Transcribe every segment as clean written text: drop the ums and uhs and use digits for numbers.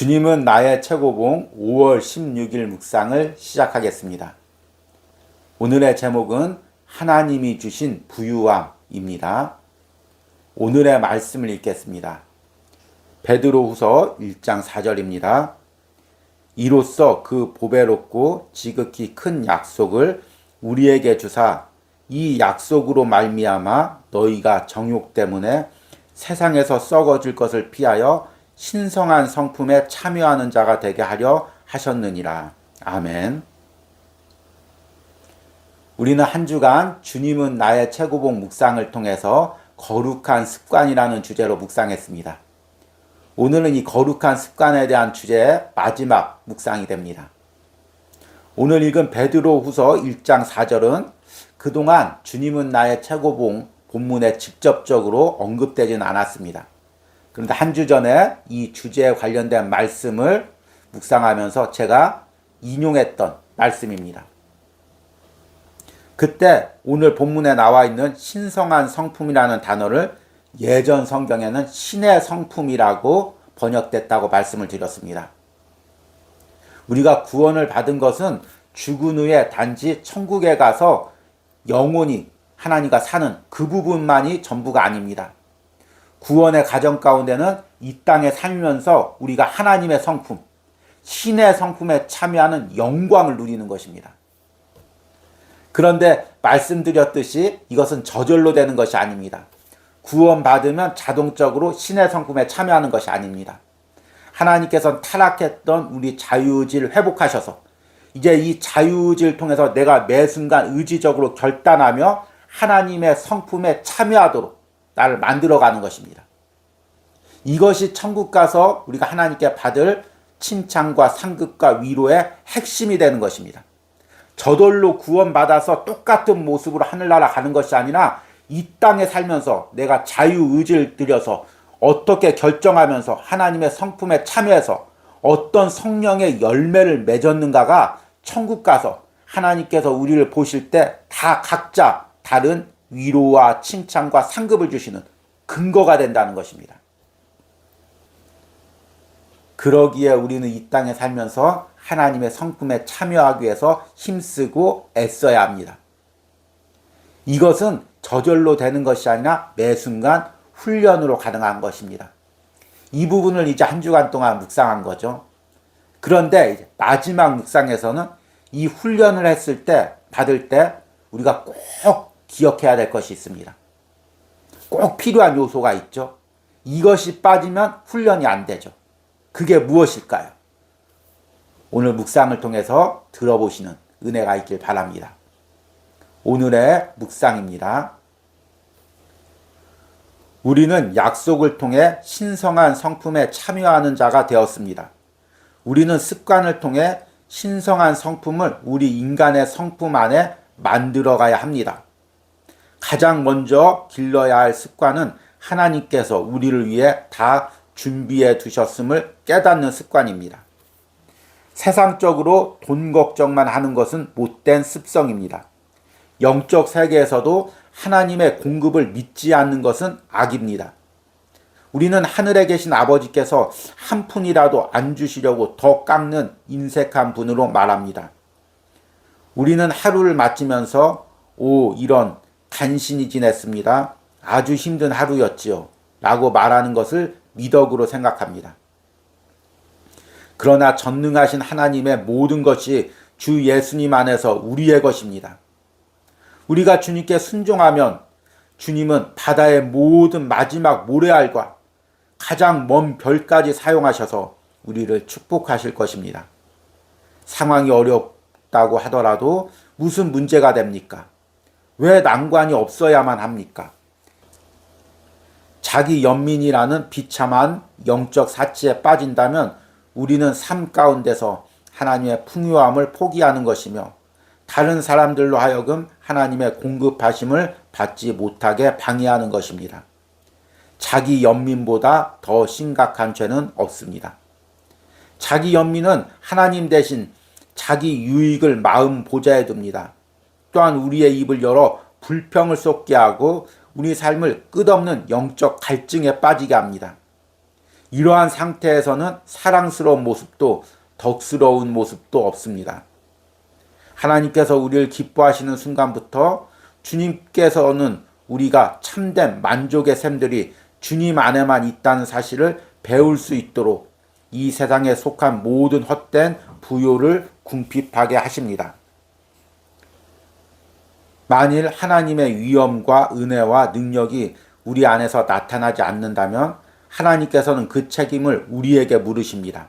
주님은 나의 최고봉 5월 16일 묵상을 시작하겠습니다. 오늘의 제목은 하나님이 주신 부유함입니다. 오늘의 말씀을 읽겠습니다. 베드로후서 1장 4절입니다. 이로써 그 보배롭고 지극히 큰 약속을 우리에게 주사 이 약속으로 말미암아 너희가 정욕 때문에 세상에서 썩어질 것을 피하여 신성한 성품에 참여하는 자가 되게 하려 하셨느니라. 아멘. 우리는 한 주간 주님은 나의 최고봉 묵상을 통해서 거룩한 습관이라는 주제로 묵상했습니다. 오늘은 이 거룩한 습관에 대한 주제의 마지막 묵상이 됩니다. 오늘 읽은 베드로후서 1장 4절은 그동안 주님은 나의 최고봉 본문에 직접적으로 언급되지는 않았습니다. 그런데 한 주 전에 이 주제에 관련된 말씀을 묵상하면서 제가 인용했던 말씀입니다. 그때 오늘 본문에 나와 있는 신성한 성품이라는 단어를 예전 성경에는 신의 성품이라고 번역됐다고 말씀을 드렸습니다. 우리가 구원을 받은 것은 죽은 후에 단지 천국에 가서 영원히 하나님과 사는 그 부분만이 전부가 아닙니다. 구원의 과정 가운데는 이 땅에 살면서 우리가 하나님의 성품, 신의 성품에 참여하는 영광을 누리는 것입니다. 그런데 말씀드렸듯이 이것은 저절로 되는 것이 아닙니다. 구원받으면 자동적으로 신의 성품에 참여하는 것이 아닙니다. 하나님께서는 타락했던 우리 자유의지를 회복하셔서 이제 이 자유의지를 통해서 내가 매 순간 의지적으로 결단하며 하나님의 성품에 참여하도록 나를 만들어가는 것입니다. 이것이 천국 가서 우리가 하나님께 받을 칭찬과 상급과 위로의 핵심이 되는 것입니다. 저절로 구원받아서 똑같은 모습으로 하늘나라 가는 것이 아니라 이 땅에 살면서 내가 자유의지를 들여서 어떻게 결정하면서 하나님의 성품에 참여해서 어떤 성령의 열매를 맺었는가가 천국 가서 하나님께서 우리를 보실 때 다 각자 다른 위로와 칭찬과 상급을 주시는 근거가 된다는 것입니다. 그러기에 우리는 이 땅에 살면서 하나님의 성품에 참여하기 위해서 힘쓰고 애써야 합니다. 이것은 저절로 되는 것이 아니라 매 순간 훈련으로 가능한 것입니다. 이 부분을 이제 한 주간 동안 묵상한 거죠. 그런데 이제 마지막 묵상에서는 이 훈련을 했을 때, 받을 때 우리가 꼭 기억해야 될 것이 있습니다. 꼭 필요한 요소가 있죠. 이것이 빠지면 훈련이 안 되죠. 그게 무엇일까요? 오늘 묵상을 통해서 들어보시는 은혜가 있길 바랍니다. 오늘의 묵상입니다. 우리는 약속을 통해 신성한 성품에 참여하는 자가 되었습니다. 우리는 습관을 통해 신성한 성품을 우리 인간의 성품 안에 만들어가야 합니다. 가장 먼저 길러야 할 습관은 하나님께서 우리를 위해 다 준비해 두셨음을 깨닫는 습관입니다. 세상적으로 돈 걱정만 하는 것은 못된 습성입니다. 영적 세계에서도 하나님의 공급을 믿지 않는 것은 악입니다. 우리는 하늘에 계신 아버지께서 한 푼이라도 안 주시려고 더 깎는 인색한 분으로 말합니다. 우리는 하루를 마치면서 이런 간신히 지냈습니다. 아주 힘든 하루였지요. 라고 말하는 것을 미덕으로 생각합니다. 그러나 전능하신 하나님의 모든 것이 주 예수님 안에서 우리의 것입니다. 우리가 주님께 순종하면 주님은 바다의 모든 마지막 모래알과 가장 먼 별까지 사용하셔서 우리를 축복하실 것입니다. 상황이 어렵다고 하더라도 무슨 문제가 됩니까? 왜 난관이 없어야만 합니까? 자기 연민이라는 비참한 영적 사치에 빠진다면 우리는 삶 가운데서 하나님의 풍요함을 포기하는 것이며 다른 사람들로 하여금 하나님의 공급하심을 받지 못하게 방해하는 것입니다. 자기 연민보다 더 심각한 죄는 없습니다. 자기 연민은 하나님 대신 자기 유익을 마음 보좌에 둡니다. 또한 우리의 입을 열어 불평을 쏟게 하고 우리 삶을 끝없는 영적 갈증에 빠지게 합니다. 이러한 상태에서는 사랑스러운 모습도 덕스러운 모습도 없습니다. 하나님께서 우리를 기뻐하시는 순간부터 주님께서는 우리가 참된 만족의 샘들이 주님 안에만 있다는 사실을 배울 수 있도록 이 세상에 속한 모든 헛된 부요를 궁핍하게 하십니다. 만일 하나님의 위엄과 은혜와 능력이 우리 안에서 나타나지 않는다면 하나님께서는 그 책임을 우리에게 물으십니다.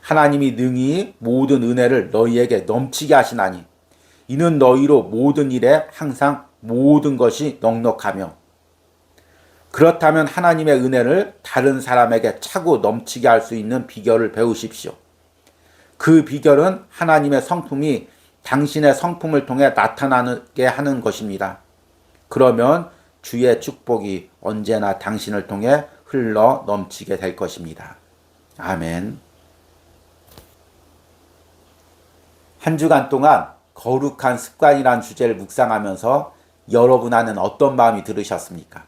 하나님이 능히 모든 은혜를 너희에게 넘치게 하시나니 이는 너희로 모든 일에 항상 모든 것이 넉넉하며, 그렇다면 하나님의 은혜를 다른 사람에게 차고 넘치게 할 수 있는 비결을 배우십시오. 그 비결은 하나님의 성품이 당신의 성품을 통해 나타나게 하는 것입니다. 그러면 주의 축복이 언제나 당신을 통해 흘러 넘치게 될 것입니다. 아멘. 한 주간 동안 거룩한 습관이란 주제를 묵상하면서 여러분 안에는 어떤 마음이 들으셨습니까?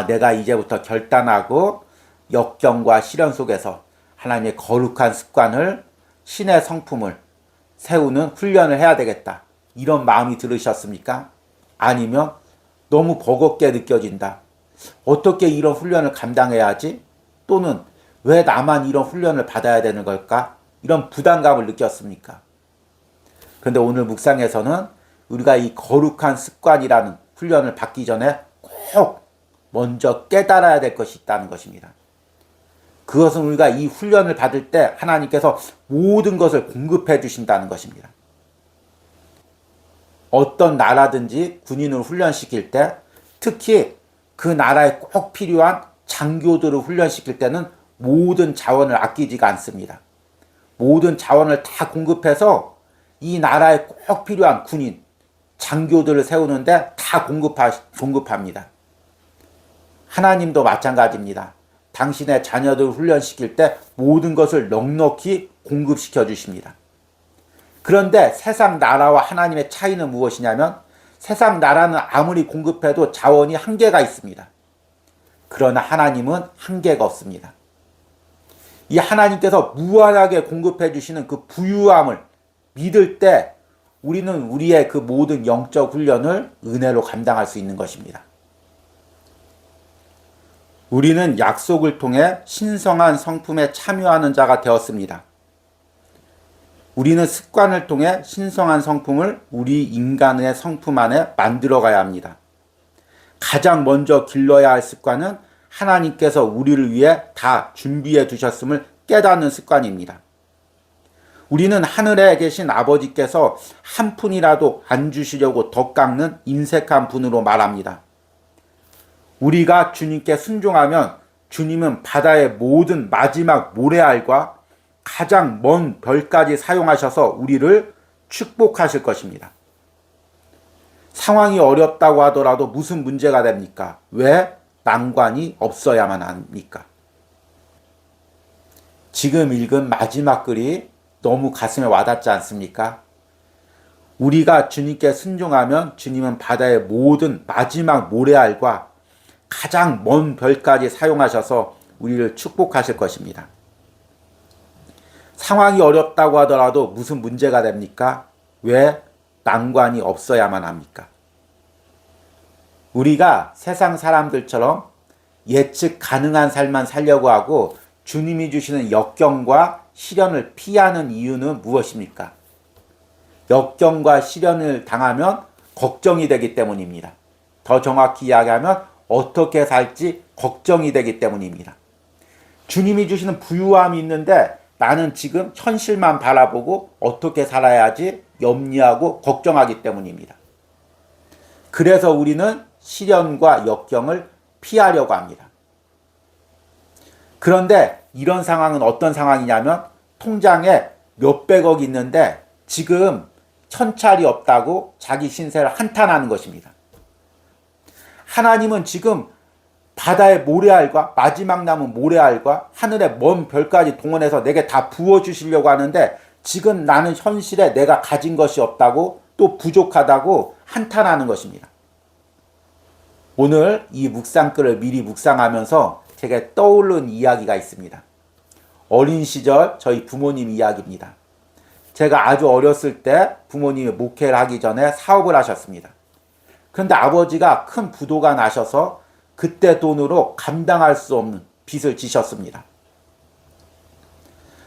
내가 이제부터 결단하고 역경과 시련 속에서 하나님의 거룩한 습관을, 신의 성품을 세우는 훈련을 해야 되겠다, 이런 마음이 들으셨습니까? 아니면 너무 버겁게 느껴진다, 어떻게 이런 훈련을 감당해야 하지? 또는 왜 나만 이런 훈련을 받아야 되는 걸까? 이런 부담감을 느꼈습니까? 그런데 오늘 묵상에서는 우리가 이 거룩한 습관이라는 훈련을 받기 전에 꼭 먼저 깨달아야 될 것이 있다는 것입니다. 그것은 우리가 이 훈련을 받을 때 하나님께서 모든 것을 공급해 주신다는 것입니다. 어떤 나라든지 군인을 훈련시킬 때, 특히 그 나라에 꼭 필요한 장교들을 훈련시킬 때는 모든 자원을 아끼지가 않습니다. 모든 자원을 다 공급해서 이 나라에 꼭 필요한 군인, 장교들을 세우는데 다 공급합니다. 하나님도 마찬가지입니다. 당신의 자녀들을 훈련시킬 때 모든 것을 넉넉히 공급시켜 주십니다. 그런데 세상 나라와 하나님의 차이는 무엇이냐면, 세상 나라는 아무리 공급해도 자원이 한계가 있습니다. 그러나 하나님은 한계가 없습니다. 이 하나님께서 무한하게 공급해 주시는 그 부유함을 믿을 때 우리는 우리의 그 모든 영적 훈련을 은혜로 감당할 수 있는 것입니다. 우리는 약속을 통해 신성한 성품에 참여하는 자가 되었습니다. 우리는 습관을 통해 신성한 성품을 우리 인간의 성품 안에 만들어가야 합니다. 가장 먼저 길러야 할 습관은 하나님께서 우리를 위해 다 준비해 두셨음을 깨닫는 습관입니다. 우리는 하늘에 계신 아버지께서 한 푼이라도 안 주시려고 더 깎는 인색한 분으로 말합니다. 우리가 주님께 순종하면 주님은 바다의 모든 마지막 모래알과 가장 먼 별까지 사용하셔서 우리를 축복하실 것입니다. 상황이 어렵다고 하더라도 무슨 문제가 됩니까? 왜 난관이 없어야만 합니까? 지금 읽은 마지막 글이 너무 가슴에 와닿지 않습니까? 우리가 주님께 순종하면 주님은 바다의 모든 마지막 모래알과 가장 먼 별까지 사용하셔서 우리를 축복하실 것입니다. 상황이 어렵다고 하더라도 무슨 문제가 됩니까? 왜 난관이 없어야만 합니까? 우리가 세상 사람들처럼 예측 가능한 삶만 살려고 하고 주님이 주시는 역경과 시련을 피하는 이유는 무엇입니까? 역경과 시련을 당하면 걱정이 되기 때문입니다. 더 정확히 이야기하면 어떻게 살지 걱정이 되기 때문입니다. 주님이 주시는 부유함이 있는데 나는 지금 현실만 바라보고 어떻게 살아야지 염려하고 걱정하기 때문입니다. 그래서 우리는 시련과 역경을 피하려고 합니다. 그런데 이런 상황은 어떤 상황이냐면, 통장에 몇백억 있는데 지금 현찰이 없다고 자기 신세를 한탄하는 것입니다. 하나님은 지금 바다의 모래알과 마지막 남은 모래알과 하늘의 먼 별까지 동원해서 내게 다 부어주시려고 하는데 지금 나는 현실에 내가 가진 것이 없다고, 또 부족하다고 한탄하는 것입니다. 오늘 이 묵상글을 미리 묵상하면서 제게 떠오른 이야기가 있습니다. 어린 시절 저희 부모님 이야기입니다. 제가 아주 어렸을 때 부모님이 목회를 하기 전에 사업을 하셨습니다. 그런데 아버지가 큰 부도가 나셔서 그때 돈으로 감당할 수 없는 빚을 지셨습니다.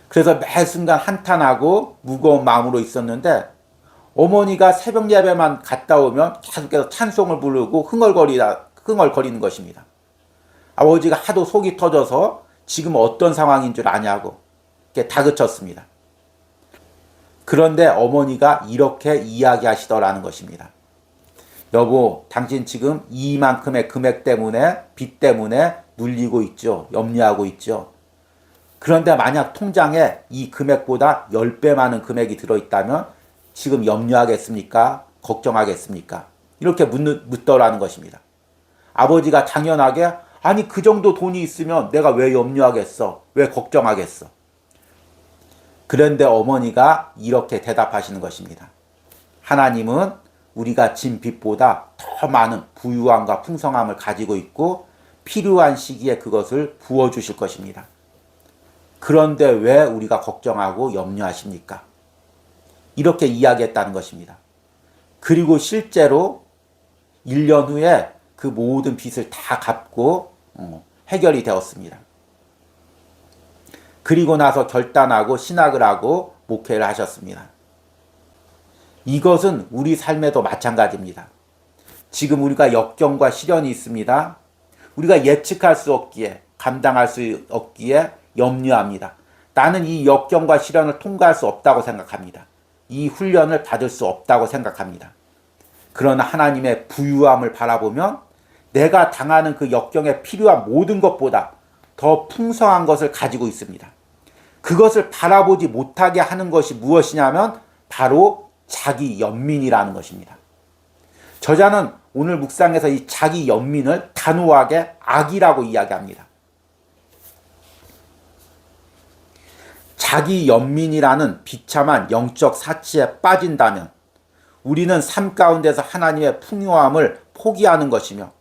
그래서 매 순간 한탄하고 무거운 마음으로 있었는데 어머니가 새벽 예배만 갔다 오면 계속해서 찬송을 부르고 흥얼거리는 것입니다. 아버지가 하도 속이 터져서 지금 어떤 상황인 줄 아냐고 이렇게 다그쳤습니다. 그런데 어머니가 이렇게 이야기하시더라는 것입니다. 여보, 당신 지금 이만큼의 금액 때문에 빚 때문에 눌리고 있죠. 염려하고 있죠. 그런데 만약 통장에 이 금액보다 10배 많은 금액이 들어있다면 지금 염려하겠습니까? 걱정하겠습니까? 이렇게 묻더라는 것입니다. 아버지가 당연하게 아니 그 정도 돈이 있으면 내가 왜 염려하겠어? 왜 걱정하겠어? 그런데 어머니가 이렇게 대답하시는 것입니다. 하나님은 우리가 진 빚보다 더 많은 부유함과 풍성함을 가지고 있고 필요한 시기에 그것을 부어주실 것입니다. 그런데 왜 우리가 걱정하고 염려하십니까? 이렇게 이야기했다는 것입니다. 그리고 실제로 1년 후에 그 모든 빚을 다 갚고 해결이 되었습니다. 그리고 나서 결단하고 신학을 하고 목회를 하셨습니다. 이것은 우리 삶에도 마찬가지입니다. 지금 우리가 역경과 시련이 있습니다. 우리가 예측할 수 없기에 감당할 수 없기에 염려합니다. 나는 이 역경과 시련을 통과할 수 없다고 생각합니다. 이 훈련을 받을 수 없다고 생각합니다. 그러나 하나님의 부유함을 바라보면 내가 당하는 그 역경에 필요한 모든 것보다 더 풍성한 것을 가지고 있습니다. 그것을 바라보지 못하게 하는 것이 무엇이냐면 바로 자기 연민이라는 것입니다. 저자는 오늘 묵상에서 이 자기 연민을 단호하게 악이라고 이야기합니다. 자기 연민이라는 비참한 영적 사치에 빠진다면 우리는 삶 가운데서 하나님의 풍요함을 포기하는 것이며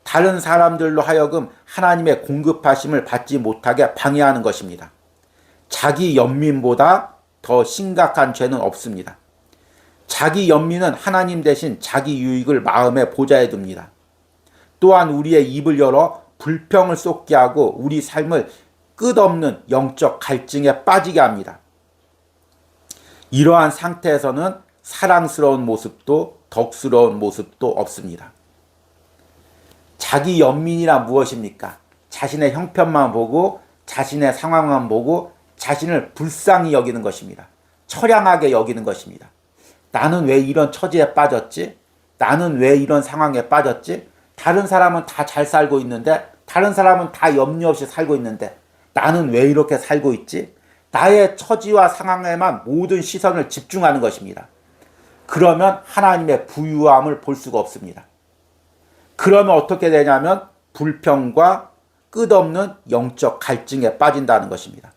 다른 사람들로 하여금 하나님의 공급하심을 받지 못하게 방해하는 것입니다. 자기 연민보다 더 심각한 죄는 없습니다. 자기 연민은 하나님 대신 자기 유익을 마음에 보좌에 둡니다. 또한 우리의 입을 열어 불평을 쏟게 하고 우리 삶을 끝없는 영적 갈증에 빠지게 합니다. 이러한 상태에서는 사랑스러운 모습도 덕스러운 모습도 없습니다. 자기 연민이란 무엇입니까? 자신의 형편만 보고 자신의 상황만 보고 자신을 불쌍히 여기는 것입니다. 처량하게 여기는 것입니다. 나는 왜 이런 처지에 빠졌지? 나는 왜 이런 상황에 빠졌지? 다른 사람은 다 잘 살고 있는데 다른 사람은 다 염려 없이 살고 있는데 나는 왜 이렇게 살고 있지? 나의 처지와 상황에만 모든 시선을 집중하는 것입니다. 그러면 하나님의 부유함을 볼 수가 없습니다. 그러면 어떻게 되냐면 불평과 끝없는 영적 갈증에 빠진다는 것입니다.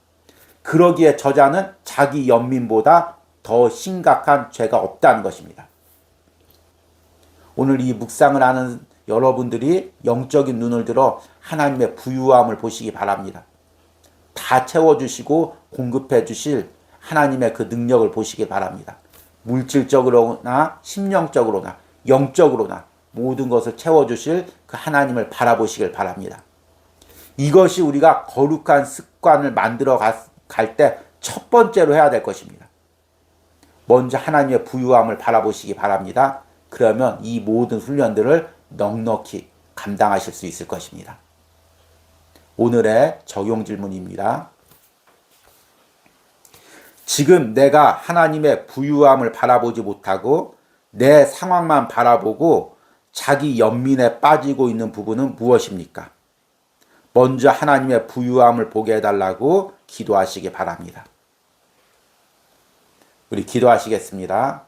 그러기에 저자는 자기 연민보다 더 심각한 죄가 없다는 것입니다. 오늘 이 묵상을 하는 여러분들이 영적인 눈을 들어 하나님의 부유함을 보시기 바랍니다. 다 채워주시고 공급해 주실 하나님의 그 능력을 보시기 바랍니다. 물질적으로나 심령적으로나 영적으로나 모든 것을 채워주실 그 하나님을 바라보시길 바랍니다. 이것이 우리가 거룩한 습관을 만들어 갈 때 첫 번째로 해야 될 것입니다. 먼저 하나님의 부유함을 바라보시기 바랍니다. 그러면 이 모든 훈련들을 넉넉히 감당하실 수 있을 것입니다. 오늘의 적용 질문입니다. 지금 내가 하나님의 부유함을 바라보지 못하고 내 상황만 바라보고 자기 연민에 빠지고 있는 부분은 무엇입니까? 먼저 하나님의 부유함을 보게 해달라고 기도하시기 바랍니다. 우리 기도하시겠습니다.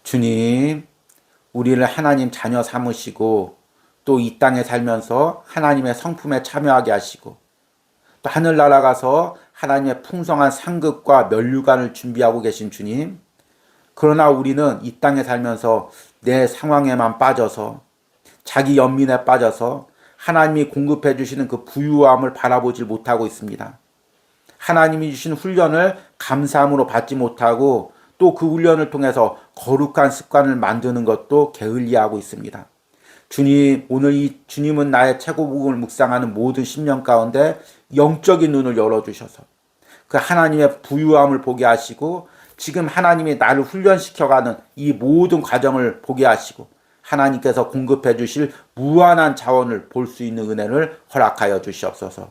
주님, 우리를 하나님 자녀 삼으시고 또 이 땅에 살면서 하나님의 성품에 참여하게 하시고 또 하늘나라 가서 하나님의 풍성한 상급과 면류관을 준비하고 계신 주님, 그러나 우리는 이 땅에 살면서 내 상황에만 빠져서 자기 연민에 빠져서 하나님이 공급해 주시는 그 부유함을 바라보질 못하고 있습니다. 하나님이 주신 훈련을 감사함으로 받지 못하고 또 그 훈련을 통해서 거룩한 습관을 만드는 것도 게을리하고 있습니다. 주님, 오늘 이 주님은 나의 최고복음을 묵상하는 모든 심령 가운데 영적인 눈을 열어주셔서 그 하나님의 부유함을 보게 하시고 지금 하나님이 나를 훈련시켜가는 이 모든 과정을 보게 하시고 하나님께서 공급해 주실 무한한 자원을 볼 수 있는 은혜를 허락하여 주시옵소서.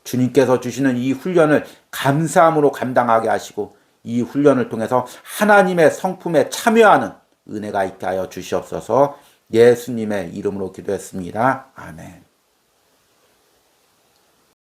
주님께서 주시는 이 훈련을 감사함으로 감당하게 하시고 이 훈련을 통해서 하나님의 성품에 참여하는 은혜가 있게 하여 주시옵소서. 예수님의 이름으로 기도했습니다. 아멘.